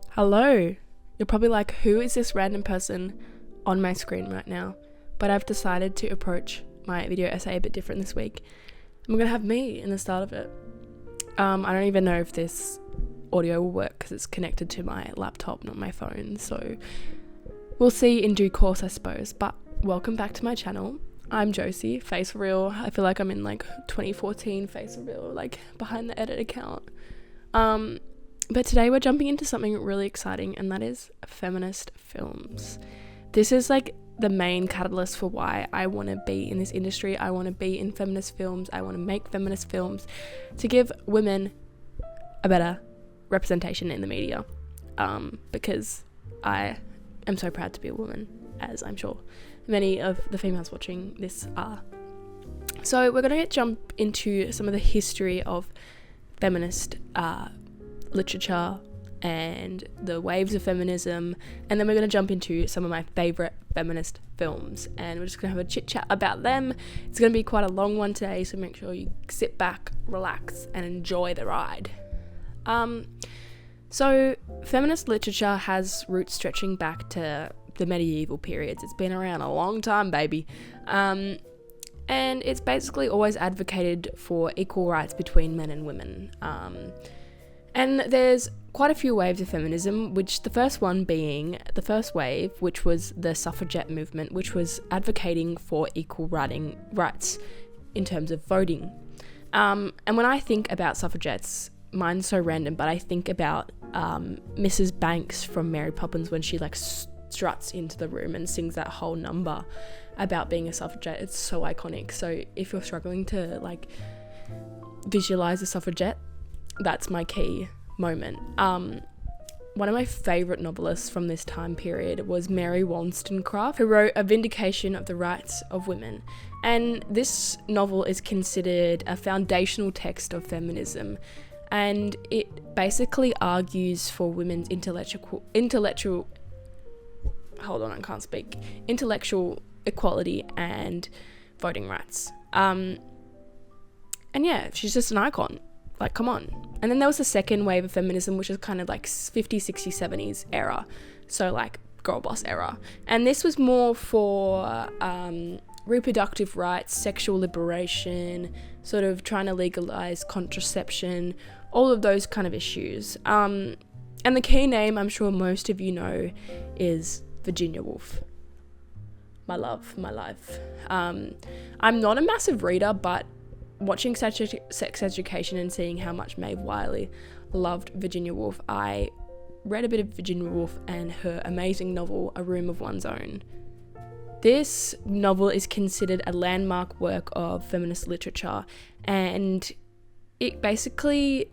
Hello. You're probably like, who is this random person on my screen right now? But I've decided to approach my video essay a bit different this week. I'm gonna have me in the start of it. I don't even know if this audio will work because it's connected to my laptop, not my phone. So we'll see in due course, I suppose. But welcome back to my channel. I'm Josie, face real. I feel like I'm in like 2014 face real, like behind the edit account. But today we're jumping into something really exciting, and that is feminist films. This is like the main catalyst for why I want to be in this industry. I want to be in feminist films. I want to make feminist films to give women a better representation in the media, because I am so proud to be a woman, as I'm sure many of the females watching this are. So we're going to jump into some of the history of feminist literature and the waves of feminism, and then we're going to jump into some of my favourite feminist films, and we're just going to have a chit chat about them. It's going to be quite a long one today, so make sure you sit back, relax, and enjoy the ride. So feminist literature has roots stretching back to the medieval periods. It's been around a long time, baby. And it's basically always advocated for equal rights between men and women. And there's quite a few waves of feminism, which the first one being the first wave, which was the suffragette movement, which was advocating for equal rights in terms of voting. And when I think about suffragettes, mine's so random, but I think about Mrs. Banks from Mary Poppins when she like struts into the room and sings that whole number about being a suffragette. It's so iconic. So if you're struggling to like visualize a suffragette, that's my key moment. One of my favourite novelists from this time period was Mary Wollstonecraft, who wrote A Vindication of the Rights of Women. And this novel is considered a foundational text of feminism, and it basically argues for women's intellectual equality and voting rights. And yeah, she's just an icon. Like, come on. And then there was the second wave of feminism, which is kind of like 50s, 60s, 70s era. So like girl boss era. And this was more for reproductive rights, sexual liberation, sort of trying to legalize contraception, all of those kind of issues. And the key name, I'm sure most of you know, is Virginia Woolf. My love, my life. I'm not a massive reader, but watching Sex Education and seeing how much Maeve Wiley loved Virginia Woolf, I read a bit of Virginia Woolf and her amazing novel, A Room of One's Own. This novel is considered a landmark work of feminist literature, and it basically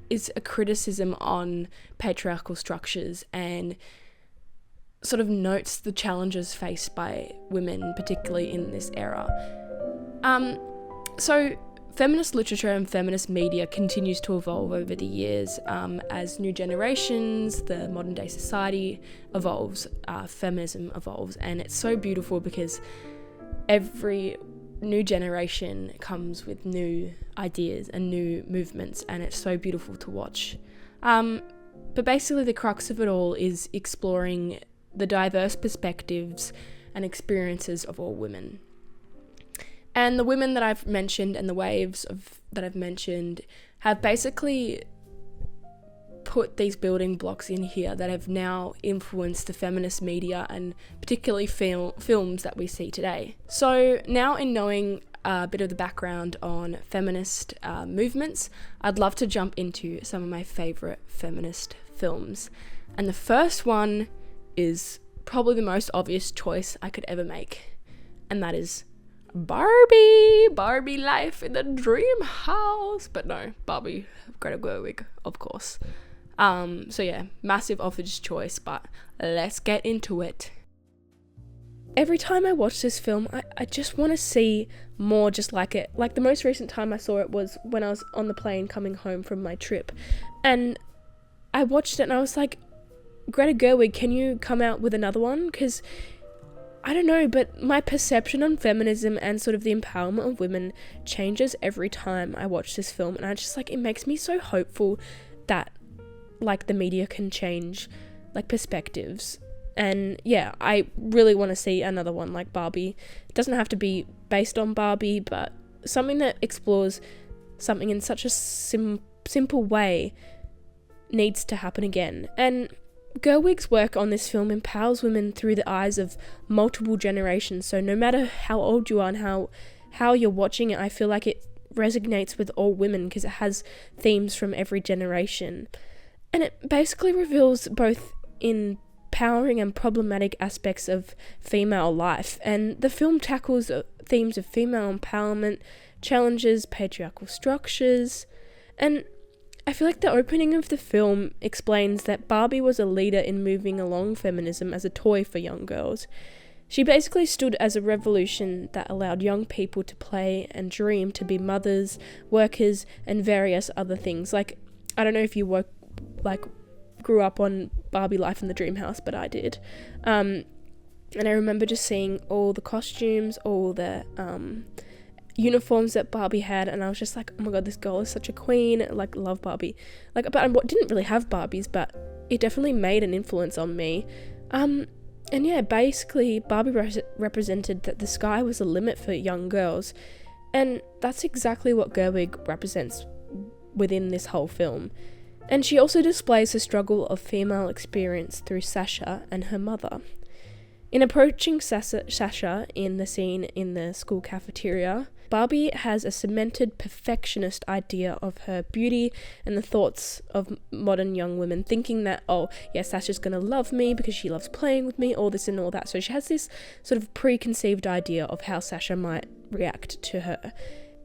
is a criticism on patriarchal structures and sort of notes the challenges faced by women, particularly in this era. So feminist literature and feminist media continues to evolve over the years, as new generations, the modern day society evolves, feminism evolves, and it's so beautiful because every new generation comes with new ideas and new movements, and it's so beautiful to watch. But basically the crux of it all is exploring the diverse perspectives and experiences of all women. And the women that I've mentioned and the waves that I've mentioned have basically put these building blocks in here that have now influenced the feminist media and particularly films that we see today. So now, in knowing a bit of the background on feminist movements, I'd love to jump into some of my favourite feminist films. And the first one is probably the most obvious choice I could ever make, and that is Barbie Life in the Dream House. But no, Barbie, Greta Gerwig, of course. So yeah, massive obvious choice, but let's get into it. Every time I watch this film, I just want to see more just like it. Like the most recent time I saw it was when I was on the plane coming home from my trip, and I watched it and I was like, Greta Gerwig, can you come out with another one? Because I don't know, but my perception on feminism and sort of the empowerment of women changes every time I watch this film, and I just like, it makes me so hopeful that like the media can change like perspectives. And yeah, I really want to see another one like Barbie. It doesn't have to be based on Barbie, but something that explores something in such a simple way needs to happen again. And Gerwig's work on this film empowers women through the eyes of multiple generations. So no matter how old you are and how you're watching it, I feel like it resonates with all women because it has themes from every generation. And it basically reveals both empowering and problematic aspects of female life. And the film tackles themes of female empowerment, challenges patriarchal structures, and I feel like the opening of the film explains that Barbie was a leader in moving along feminism as a toy for young girls. She basically stood as a revolution that allowed young people to play and dream to be mothers, workers, and various other things. Like, I don't know if you grew up on Barbie Life in the Dream House, but I did. And I remember just seeing all the costumes, all the uniforms that Barbie had, and I was just like, oh my god, this girl is such a queen. Like, love Barbie. Like, but I didn't really have Barbies, but it definitely made an influence on me. And yeah, basically Barbie represented that the sky was a limit for young girls, and that's exactly what Gerwig represents within this whole film. And she also displays the struggle of female experience through Sasha and her mother. In approaching Sasha in the scene in the school cafeteria, Barbie has a cemented perfectionist idea of her beauty and the thoughts of modern young women, thinking that, oh, yeah, Sasha's going to love me because she loves playing with me, all this and all that. So she has this sort of preconceived idea of how Sasha might react to her.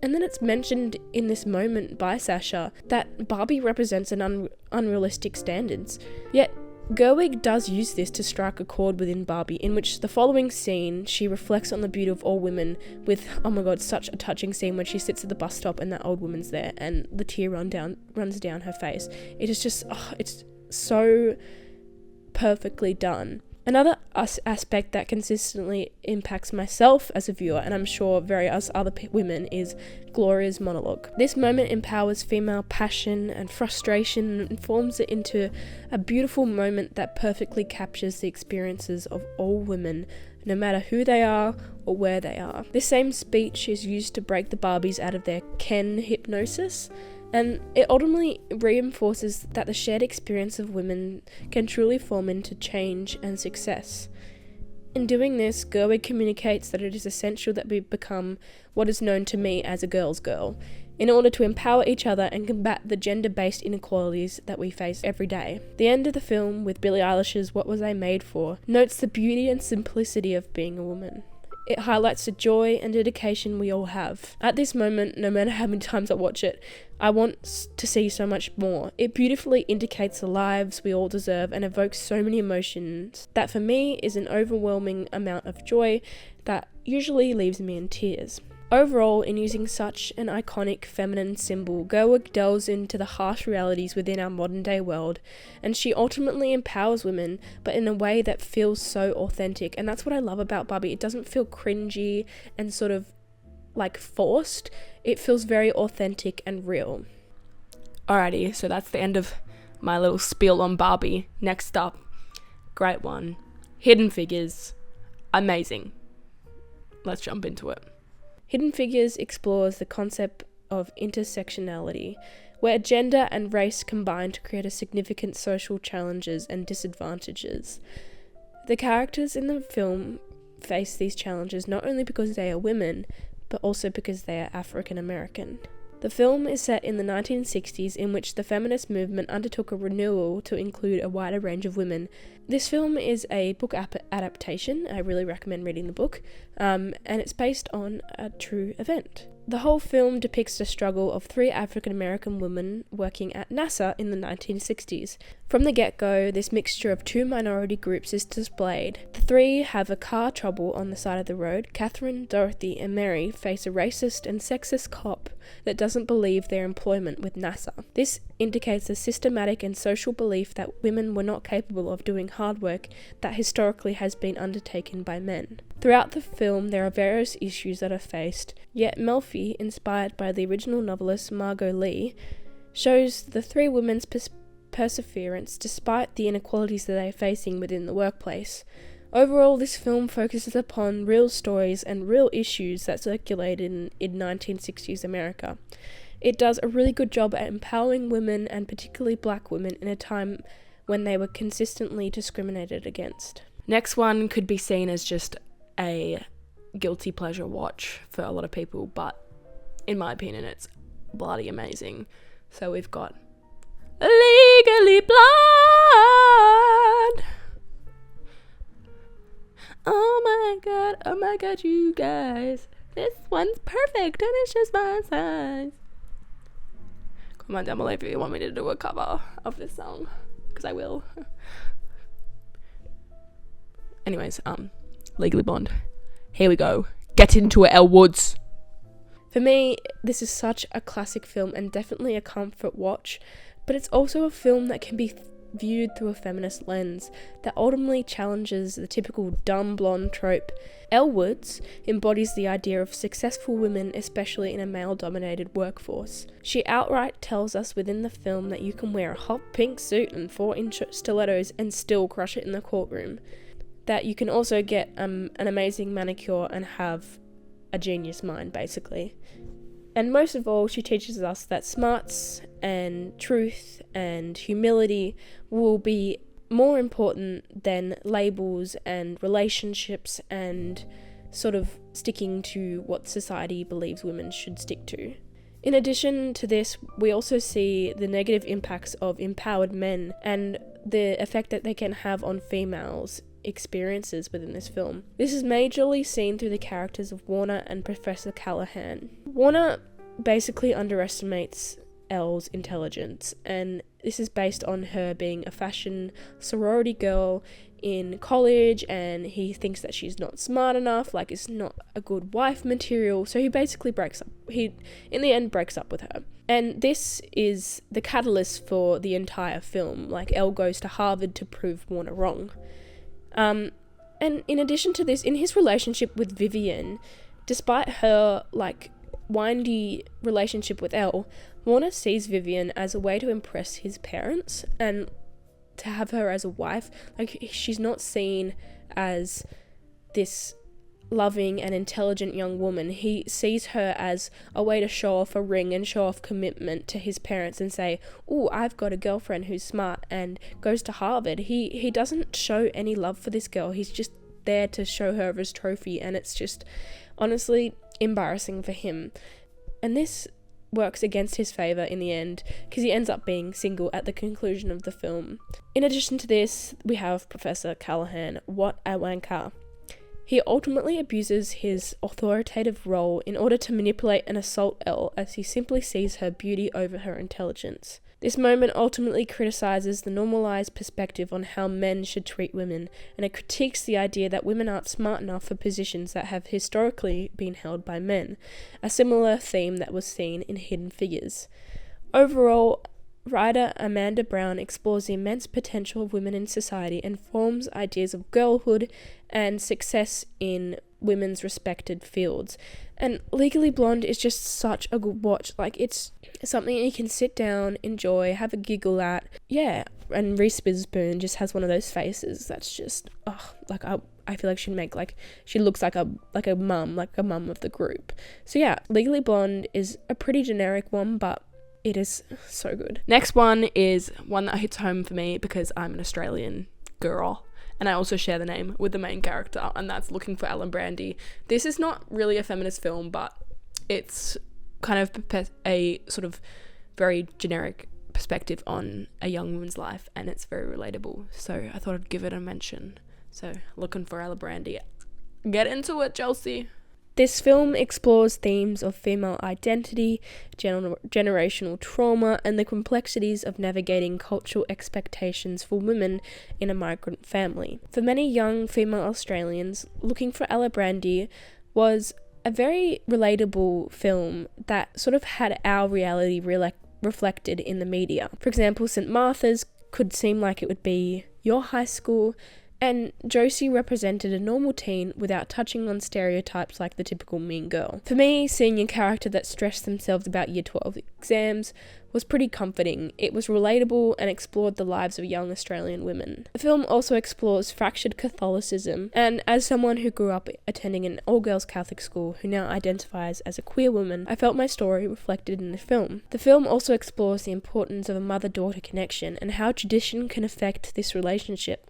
And then it's mentioned in this moment by Sasha that Barbie represents an unrealistic standards. Yet Gerwig does use this to strike a chord within Barbie, in which the following scene, she reflects on the beauty of all women with, oh my god, such a touching scene when she sits at the bus stop and that old woman's there and the tear runs down her face. It is just, it's so perfectly done. Another aspect that consistently impacts myself as a viewer, and I'm sure various other women, is Gloria's monologue. This moment empowers female passion and frustration and forms it into a beautiful moment that perfectly captures the experiences of all women, no matter who they are or where they are. This same speech is used to break the Barbies out of their Ken hypnosis, and it ultimately reinforces that the shared experience of women can truly form into change and success. In doing this, Gerwig communicates that it is essential that we become what is known to me as a girl's girl, in order to empower each other and combat the gender-based inequalities that we face every day. The end of the film, with Billie Eilish's What Was I Made For, notes the beauty and simplicity of being a woman. It highlights the joy and dedication we all have. At this moment, no matter how many times I watch it, I want to see so much more. It beautifully indicates the lives we all deserve and evokes so many emotions that for me is an overwhelming amount of joy that usually leaves me in tears. Overall, in using such an iconic feminine symbol, Gerwig delves into the harsh realities within our modern day world, and she ultimately empowers women, but in a way that feels so authentic. And that's what I love about Barbie. It doesn't feel cringy and sort of like forced. It feels very authentic and real. Alrighty, so that's the end of my little spiel on Barbie. Next up, great one, Hidden Figures. Amazing. Let's jump into it. Hidden Figures explores the concept of intersectionality, where gender and race combine to create a significant social challenges and disadvantages. The characters in the film face these challenges not only because they are women, but also because they are African American. The film is set in the 1960s, in which the feminist movement undertook a renewal to include a wider range of women. This film is a book adaptation. I really recommend reading the book, and it's based on a true event. The whole film depicts the struggle of 3 African American women working at NASA in the 1960s. From the get-go, this mixture of 2 minority groups is displayed. The 3 have a car trouble on the side of the road. Catherine, Dorothy, and Mary face a racist and sexist cop that doesn't believe their employment with NASA. This indicates a systematic and social belief that women were not capable of doing hard work that historically has been undertaken by men. Throughout the film, there are various issues that are faced, yet Melfi, inspired by the original novelist Margot Lee, shows the three women's perseverance despite the inequalities that they are facing within the workplace. Overall, this film focuses upon real stories and real issues that circulated in 1960s America. It does a really good job at empowering women, and particularly black women, in a time when they were consistently discriminated against. Next one could be seen as just a guilty pleasure watch for a lot of people, but in my opinion, it's bloody amazing. So we've got Legally Blonde. Oh my god, you guys. This one's perfect and it's just my size. Comment down below if you want me to do a cover of this song, because I will. Anyways, Legally Blonde. Here we go. Get into it, Elle Woods. For me, this is such a classic film and definitely a comfort watch, but it's also a film that can be viewed through a feminist lens that ultimately challenges the typical dumb blonde trope. Elle Woods embodies the idea of successful women, especially in a male-dominated workforce. She outright tells us within the film that you can wear a hot pink suit and 4-inch stilettos and still crush it in the courtroom. That you can also get an amazing manicure and have a genius mind, basically. And most of all, she teaches us that smarts and truth and humility will be more important than labels and relationships and sort of sticking to what society believes women should stick to. In addition to this, we also see the negative impacts of empowered men and the effect that they can have on females' experiences within this film. This is majorly seen through the characters of Warner and Professor Callahan. Warner basically underestimates Elle's intelligence, and this is based on her being a fashion sorority girl in college, and he thinks that she's not smart enough, like it's not a good wife material, so he basically in the end breaks up with her. And this is the catalyst for the entire film. Like, Elle goes to Harvard to prove Warner wrong. And in addition to this, in his relationship with Vivian, despite her windy relationship with Elle, Warner sees Vivian as a way to impress his parents and to have her as a wife. Like, she's not seen as this loving and intelligent young woman. He sees her as a way to show off a ring and show off commitment to his parents and say, "Oh, I've got a girlfriend who's smart and goes to Harvard." He doesn't show any love for this girl. He's just there to show her his trophy, and it's just honestly embarrassing for him. And this works against his favour in the end, because he ends up being single at the conclusion of the film. In addition to this, we have Professor Callahan. What a wanker. He ultimately abuses his authoritative role in order to manipulate and assault Elle, as he simply sees her beauty over her intelligence. This moment ultimately criticises the normalised perspective on how men should treat women, and it critiques the idea that women aren't smart enough for positions that have historically been held by men, a similar theme that was seen in Hidden Figures. Overall, writer Amanda Brown explores the immense potential of women in society and forms ideas of girlhood and success in women's respected fields. And Legally Blonde is just such a good watch. Like, it's something you can sit down, enjoy, have a giggle at. Yeah, and Reese Witherspoon just has one of those faces that's just, I feel like she looks like a mum of the group. So yeah, Legally Blonde is a pretty generic one, but it is so good. Next one is one that hits home for me because I'm an Australian girl, and I also share the name with the main character, and that's Looking for Alabrandi. This is not really a feminist film, but it's kind of a sort of very generic perspective on a young woman's life, and it's very relatable, so I thought I'd give it a mention. So, Looking for Alibrandi. Get into it, Josie. This film explores themes of female identity, generational trauma, and the complexities of navigating cultural expectations for women in a migrant family. For many young female Australians, Looking for Alibrandi was a very relatable film that sort of had our reality reflected in the media. For example, St. Martha's could seem like it would be your high school, And Josie represented a normal teen without touching on stereotypes like the typical mean girl. For me, seeing a character that stressed themselves about Year 12 exams was pretty comforting. It was relatable and explored the lives of young Australian women. The film also explores fractured Catholicism, and as someone who grew up attending an all-girls Catholic school who now identifies as a queer woman, I felt my story reflected in the film. The film also explores the importance of a mother-daughter connection and how tradition can affect this relationship,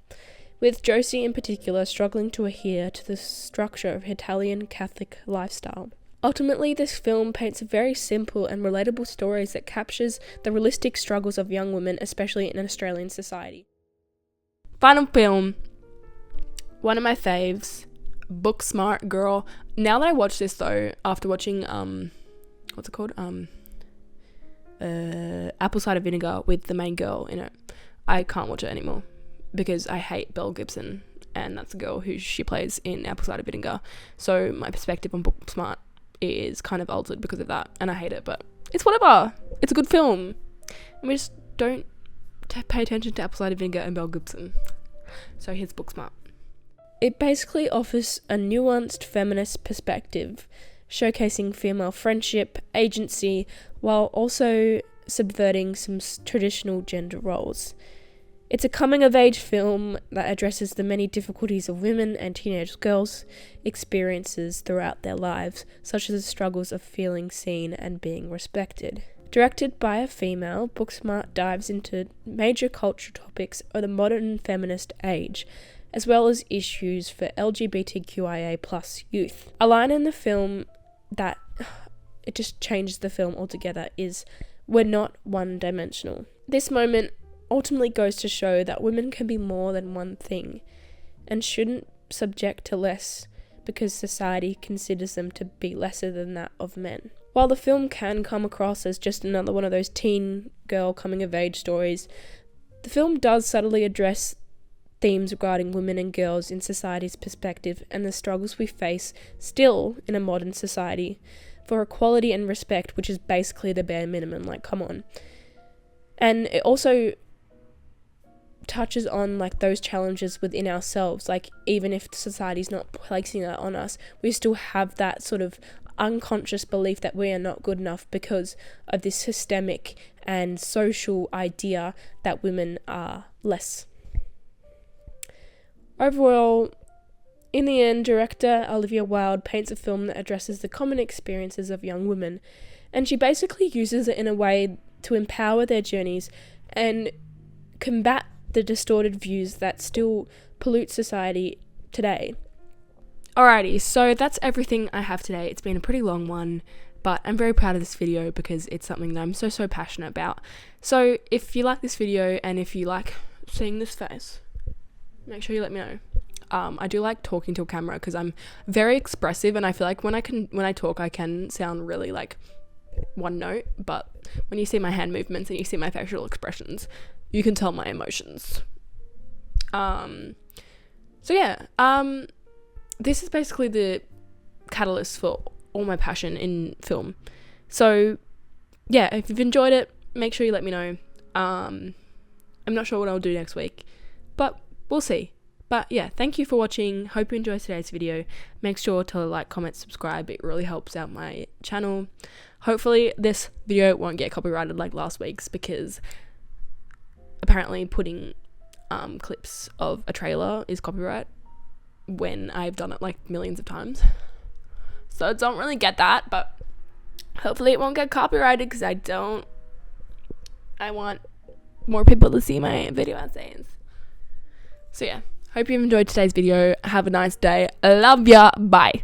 with Josie in particular struggling to adhere to the structure of Italian Catholic lifestyle. Ultimately, this film paints very simple and relatable stories that captures the realistic struggles of young women, especially in Australian society. Final film, one of my faves, Booksmart, girl. Now that I watch this though, after watching what's it called? Apple cider vinegar with the main girl in it, I can't watch it anymore because I hate Belle Gibson, and that's the girl who she plays in Apple cider vinegar. So my perspective on Booksmart is kind of altered because of that, and I hate it, but it's whatever. It's a good film, and we just don't pay attention to Apple cider vinegar and Belle Gibson. So here's Booksmart. It basically offers a nuanced feminist perspective, showcasing female friendship, agency, while also subverting some traditional gender roles. It's a coming-of-age film that addresses the many difficulties of women and teenage girls' experiences throughout their lives, such as the struggles of feeling seen and being respected. Directed by a female, Booksmart dives into major cultural topics of the modern feminist age, as well as issues for LGBTQIA+ youth. A line in the film that it just changes the film altogether is, "We're not one-dimensional." This moment ultimately goes to show that women can be more than one thing and shouldn't subject to less because society considers them to be lesser than that of men. While the film can come across as just another one of those teen girl coming of age stories, the film does subtly address themes regarding women and girls in society's perspective and the struggles we face still in a modern society for equality and respect, which is basically the bare minimum, like, come on. And it also touches on like those challenges within ourselves, like even if society's not placing that on us, we still have that sort of unconscious belief that we are not good enough because of this systemic and social idea that women are less. Overall, in the end, director Olivia Wilde paints a film that addresses the common experiences of young women, and she basically uses it in a way to empower their journeys and combat the distorted views that still pollute society today. Alrighty, so that's everything I have today. It's been a pretty long one, but I'm very proud of this video because it's something that I'm so passionate about. So if you like this video and if you like seeing this face, make sure you let me know. I do like talking to a camera because I'm very expressive, and I feel like when I talk I can sound really like one note, but when you see my hand movements and you see my facial expressions, you can tell my emotions. This is basically the catalyst for all my passion in film. So yeah, if you've enjoyed it, make sure you let me know. I'm not sure what I'll do next week, but we'll see. But yeah, thank you for watching. Hope you enjoyed today's video. Make sure to like, comment, subscribe. It really helps out my channel. Hopefully this video won't get copyrighted like last week's, because apparently putting clips of a trailer is copyright when I've done it like millions of times. So don't really get that, but hopefully it won't get copyrighted because I want more people to see my video essays. So yeah, hope you've enjoyed today's video. Have a nice day. Love ya. Bye.